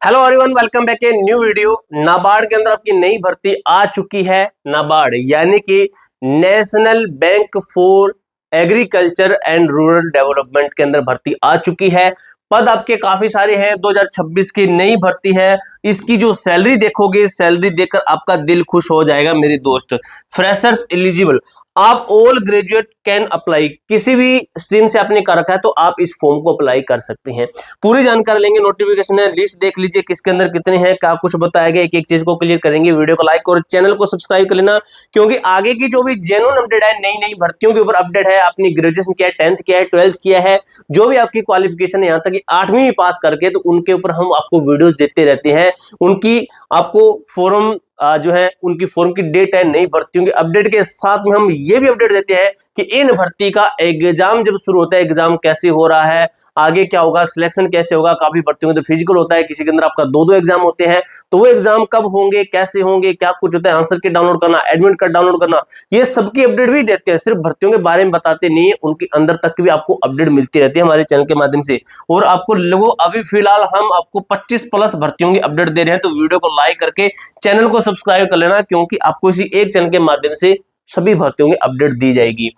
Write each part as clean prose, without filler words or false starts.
Hello everyone, welcome back a new video. NABARD के अंदर आपकी नई भर्ती आ चुकी है। नाबार्ड यानी कि national bank for agriculture and rural development के अंदर भर्ती आ चुकी है। पद आपके काफी सारे हैं। 2026 की नई भर्ती है। इसकी जो सैलरी देखोगे, सैलरी देखकर आपका दिल खुश हो जाएगा मेरे दोस्त। फ्रेशर्स एलिजिबल, आप ऑल ग्रेजुएट कैन अप्लाई। किसी भी स्ट्रीम से आपने कर रखा है तो आप इस फॉर्म को अप्लाई कर सकते हैं। पूरी जानकारी लेंगे, नोटिफिकेशन है, लिस्ट देख लीजिए किसके अंदर कितने हैं, क्या कुछ बताया गया, एक एक चीज को क्लियर करेंगे। वीडियो को लाइक और चैनल को सब्सक्राइब कर लेना, क्योंकि आगे की जो भी जेन्युइन अपडेट है, नई नई भर्तियों के ऊपर अपडेट है। आपने ग्रेजुएशन किया है, 10th किया है, 12th किया है, जो भी आपकी क्वालिफिकेशन है, यहाँ तक कि 8वीं पास करके, तो उनके ऊपर हम आपको वीडियोस देते रहते हैं। उनकी आपको फॉर्म जो है, उनकी फॉर्म की डेट है, नई भर्तियों के अपडेट के साथ में हम ये भी अपडेट देते हैं कि इन भर्ती का एग्जाम जब शुरू होता है, एग्जाम कैसे हो रहा है, आगे क्या होगा, सिलेक्शन कैसे होगा। काफी भर्तियों के तो फिजिकल होता है, किसी के अंदर आपका दो एग्जाम होते हैं, तो वो एग्जाम कब होंगे, कैसे होंगे, क्या कुछ होता है, आंसर की डाउनलोड करना, एडमिट कार्ड डाउनलोड करना, ये सबकी अपडेट भी देते हैं। सिर्फ भर्तियों के बारे में बताते नहीं है, उनके अंदर तक की भी आपको अपडेट मिलती रहती है हमारे चैनल के माध्यम से। और आपको लोगों, अभी फिलहाल हम आपको 25+ भर्तियों की अपडेट दे रहे हैं, तो वीडियो को लाइक करके चैनल को सब्सक्राइब कर लेना, क्योंकि आपको इसी एक चैनल के माध्यम से सभी भर्तियों की अपडेट दी जाएगी।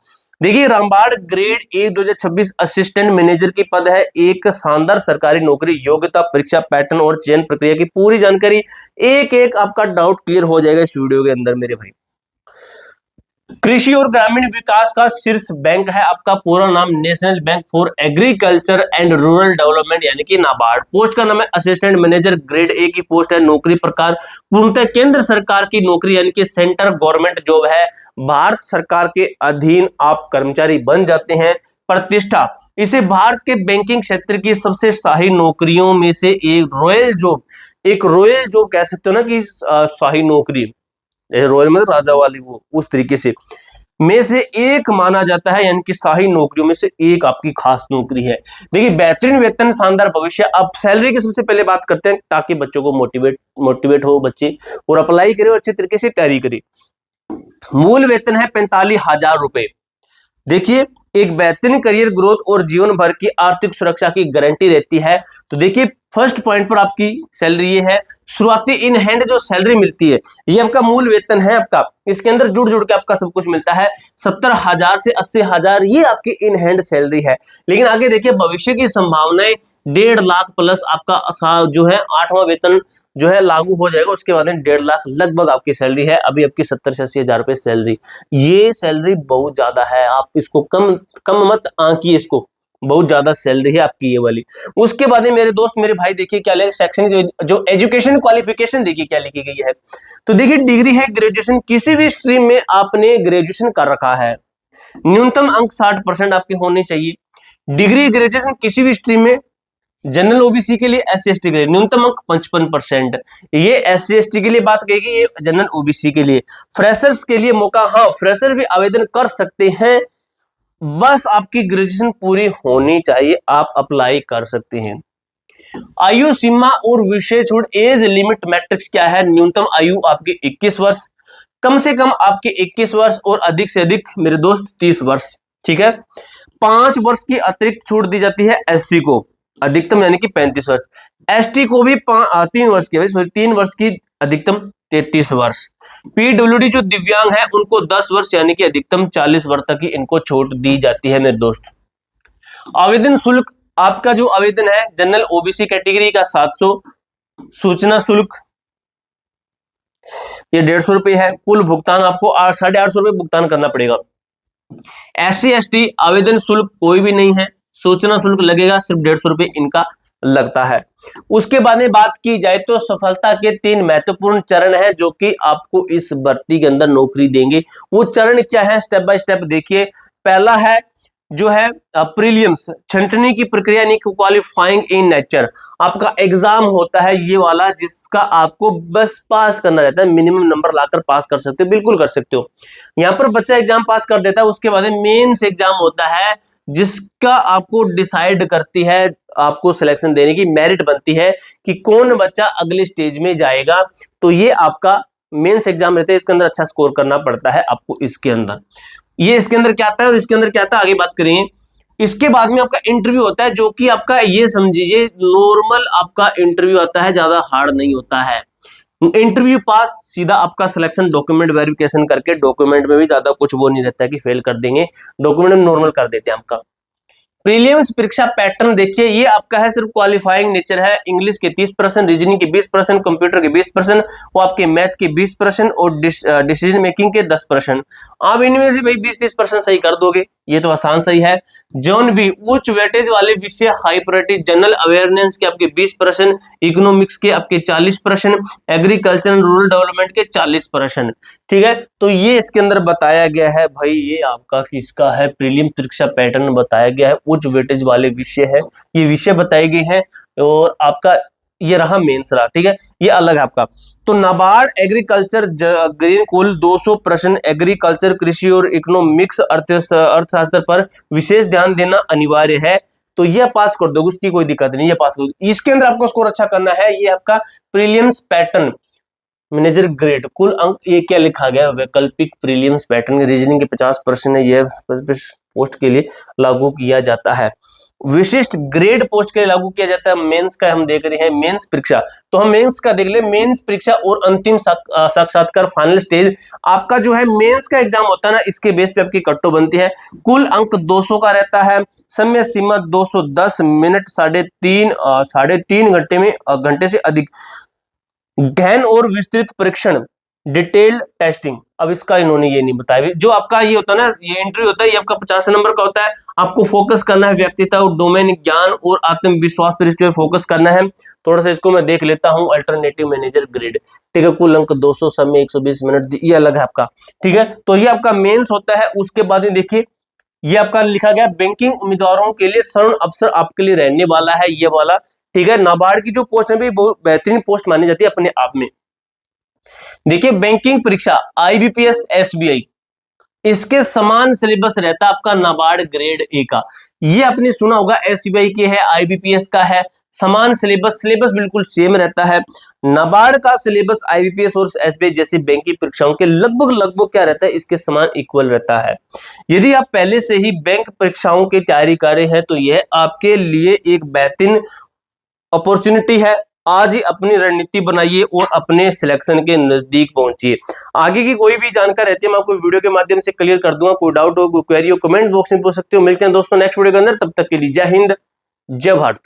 देखिए, रामबाड़ ग्रेड 1 2026 असिस्टेंट मैनेजर की पद है। एक शानदार सरकारी नौकरी, योग्यता, परीक्षा पैटर्न और चयन प्रक्रिया की पूरी जानकारी, एक एक आपका डाउट क्लियर हो जाएगा इस वीडियो के अंदर मेरे भाई। कृषि और ग्रामीण विकास का शीर्ष बैंक है। आपका पूरा नाम national bank for agriculture and rural development यानी कि नाबार्ड। पोस्ट का नाम है असिस्टेंट मैनेजर, ग्रेड ए की पोस्ट है। नौकरी प्रकार पूर्णतः केंद्र सरकार की नौकरी यानी कि सेंटर गवर्नमेंट जॉब है। भारत सरकार के अधीन आप कर्मचारी बन जाते हैं। प्रतिष्ठा, इसे भारत के बैंकिंग क्षेत्र की सबसे शाही नौकरियों में से एक रॉयल जॉब कह सकते हो ना, कि शाही नौकरी, रॉयल में राजा वाली, वो उस तरीके से में से एक माना जाता है, यानी कि शाही नौकरियों में से एक आपकी खास नौकरी है। देखिए, बेहतरीन वेतन, शानदार भविष्य। अब सैलरी की सबसे पहले बात करते हैं, ताकि बच्चों को मोटिवेट हो बच्चे और अप्लाई करें और अच्छे तरीके से तैयारी करें। मूल वेतन है 45,000 रुपए। देखिए, एक बेहतरीन करियर ग्रोथ और जीवन भर की आर्थिक सुरक्षा की गारंटी रहती है। तो देखिए, फर्स्ट पॉइंट पर आपकी सैलरी ये है, शुरुआती इन हैंड जो सैलरी मिलती है, ये आपका मूल वेतन है। आपका इसके अंदर जुड़ जुड़ के आपका सब कुछ मिलता है। 70,000 से 80,000 ये आपकी इन हैंड सैलरी है। लेकिन आगे देखिए, भविष्य की संभावनाएं 1.5 लाख प्लस आपका जो है 8वां वेतन जो है लागू हो जाएगा। उसके बाद 1.5 लाख लगभग आपकी सैलरी है। अभी आपकी 70 से 80,000 रुपए सैलरी, ये सैलरी बहुत ज्यादा है। आप इसको कम कम मत आंकिए, इसको बहुत ज्यादा सैलरी है आपकी ये वाली। उसके बाद में मेरे दोस्त, मेरे भाई, देखिए क्या लिखा सेक्शन जो एजुकेशन क्वालिफिकेशन, देखिए क्या लिखी गई है। तो देखिए, डिग्री है ग्रेजुएशन, किसी भी स्ट्रीम में आपने ग्रेजुएशन कर रखा है, न्यूनतम अंक 60% आपके होने चाहिए। डिग्री ग्रेजुएशन किसी भी स्ट्रीम में, जनरल ओबीसी के लिए, SC ST के लिए न्यूनतम अंक 55%। ये SC ST के लिए बात कहेगी, ये जनरल ओबीसी के लिए। फ्रेशर्स के लिए मौका, हाँ फ्रेशर भी आवेदन कर सकते हैं, बस आपकी ग्रेजुएशन पूरी होनी चाहिए, आप अप्लाई कर सकते हैं। आयु सीमा और विशेष छूट, एज लिमिट मैट्रिक्स क्या है। न्यूनतम आयु आपकी 21 वर्ष, कम से कम आपके 21 वर्ष और अधिक से अधिक मेरे दोस्त 30 वर्ष। ठीक है, 5 वर्ष की अतिरिक्त छूट दी जाती है SC को, अधिकतम यानी कि 35 वर्ष। ST को भी 3 वर्ष की, 3 वर्ष की अधिकतम 33 वर्ष। PWD जो दिव्यांग है उनको 10 वर्ष यानी कि अधिकतम 40 वर्ष तक की इनको छूट दी जाती है मेरे दोस्त। आवेदन शुल्क, आपका जो आवेदन है, जनरल OBC कैटेगरी का 700, सूचना शुल्क ये 150 रुपए है। कुल भुगतान आपको 850 रुपए भुगतान करना पड़ेगा। SC ST आवेदन शुल्क कोई भी नहीं है, सूचना शुल्क लगेगा सिर्फ 150 रुपए इनका लगता है। उसके बाद में बात की जाए तो सफलता के 3 महत्वपूर्ण चरण हैं, जो कि आपको इस भर्ती के अंदर नौकरी देंगे। वो चरण क्या है, स्टेप बाय स्टेप देखिए। पहला है जो है प्रीलिम्स, छंटनी की प्रक्रिया यानी क्वालिफाइंग इन नेचर। आपका एग्जाम होता है ये वाला, जिसका आपको बस पास करना रहता है, मिनिमम नंबर लाकर पास कर सकते हो, बिल्कुल कर सकते हो। यहाँ पर बच्चा एग्जाम पास कर देता है, उसके बाद मेंस एग्जाम होता है, जिसका आपको डिसाइड करती है, आपको सिलेक्शन देने की मेरिट बनती है कि कौन बच्चा अगले स्टेज में जाएगा। तो ये आपका मेंस एग्जाम रहता है, इसके अंदर अच्छा स्कोर करना पड़ता है आपको। इसके अंदर ये इसके अंदर क्या आता है और इसके अंदर क्या आता है, आगे बात करेंगे। इसके बाद में आपका इंटरव्यू होता है, जो कि आपका ये समझिए नॉर्मल आपका इंटरव्यू आता है, ज्यादा हार्ड नहीं होता है। इंटरव्यू पास, सीधा आपका सिलेक्शन, डॉक्यूमेंट वेरिफिकेशन करके, डॉक्यूमेंट में भी ज्यादा कुछ वो नहीं रहता है कि फेल कर देंगे, डॉक्यूमेंट में नॉर्मल कर देते हैं आपका। प्रीलिम्स परीक्षा पैटर्न देखिए, ये आपका है सिर्फ क्वालिफाइंग नेचर है। इंग्लिश के 30%, रीजनिंग के 20%, कंप्यूटर के 20%, वो आपके मैथ के 20% और डिसीजन मेकिंग के 10%। आप इनमें से भाई 20-30% सही कर दोगे, ये तो आसान सही है। जोन भी उच्च वेटेज वाले विषय, हाई प्रायोरिटी, जनरल अवेयरनेस के आपके 20%, इकोनॉमिक्स के आपके 40%, एग्रीकल्चर एंड रूरल डेवलपमेंट के 40%। ठीक है, तो ये इसके अंदर बताया गया है भाई, ये आपका किसका है, प्रीलिम परीक्षा पैटर्न बताया गया है, उच्च वेटेज वाले विषय है, ये विषय बताए गए हैं। और आपका ये रहा मेंस रहा, ठीक है, ये अलग है आपका। तो नाबार्ड एग्रीकल्चर ग्रीन कुल 200 प्रश्न एग्रीकल्चर, कृषि और इकोनॉमिक्स अर्थशास्त्र पर विशेष ध्यान देना अनिवार्य है। तो ये पास कर दोगे, उसकी कोई दिक्कत नहीं, ये पास कर दो। इसके अंदर आपको स्कोर अच्छा करना है। ये आपका प्रीलिम्स पैटर्न मैनेजर ग्रेड, कुल अंक, ये क्या लिखा गया, वैकल्पिक प्रीलिम्स पैटर्न, रीजनिंग के 50% है, ये पोस्ट के लिए लागू किया जाता है। विशिष्ट ग्रेड पोस्ट के लिए लागू किया जाता है। मेंस का हम देख रहे हैं, मेंस परीक्षा, तो हम मेंस का देख ले, मेंस परीक्षा और अंतिम साक्षात्कार फाइनल स्टेज। आपका जो है मेंस का एग्जाम होता है ना, इसके बेस पे आपकी कट्टो बनती है। कुल अंक 200 का रहता है, समय सीमा 210 मिनट, 3.5 घंटे से अधिक। गहन और विस्तृत परीक्षण, डिटेल्ड टेस्टिंग, अब इसका इन्होंने ये नहीं बताया। जो आपका ये होता है ना, ये इंटरव्यू होता है, ये आपका 50 नंबर का होता है। आपको फोकस करना है व्यक्तित्व, डोमेन ज्ञान और आत्मविश्वास पर इसके फोकस करना है। थोड़ा सा इसको मैं देख लेता हूं, अल्टरनेटिव मैनेजर ग्रेड, ठीक है, कुल अंक 200, समय 120 मिनट, ये अलग है आपका। ठीक है, तो ये आपका मेंस होता है। उसके बाद देखिए, ये आपका लिखा गया बैंकिंग उम्मीदवारों के लिए स्वर्ण अवसर आपके लिए रहने वाला है, ये वाला। ठीक है, नाबार्ड की जो पोस्ट है भाई, बहुत बेहतरीन पोस्ट मानी जाती है अपने आप में। देखिए, बैंकिंग परीक्षा आईबीपीएस एसबीआई, इसके समान सिलेबस रहता है आपका नाबार्ड ग्रेड ए का। ये आपने सुना होगा, एसबीआई के है, आईबीपीएस का है, समान सिलेबस बिल्कुल सेम रहता है। नाबार्ड का सिलेबस आईबीपीएस और एसबीआई जैसी बैंकिंग परीक्षाओं के लगभग क्या रहता है, इसके समान इक्वल रहता है। यदि आप पहले से ही बैंक परीक्षाओं की तैयारी कर रहे हैं, तो यह आपके लिए एक बेहतरीन अपॉर्चुनिटी है। आज ही अपनी रणनीति बनाइए और अपने सिलेक्शन के नजदीक पहुंचिए। आगे की कोई भी जानकारी रहती है, मैं आपको वीडियो के माध्यम से क्लियर कर दूंगा। कोई डाउट हो, कोई क्वेरी हो, कमेंट बॉक्स में पूछ सकते हो। मिलते हैं दोस्तों नेक्स्ट वीडियो के अंदर, तब तक के लिए जय हिंद, जय भारत।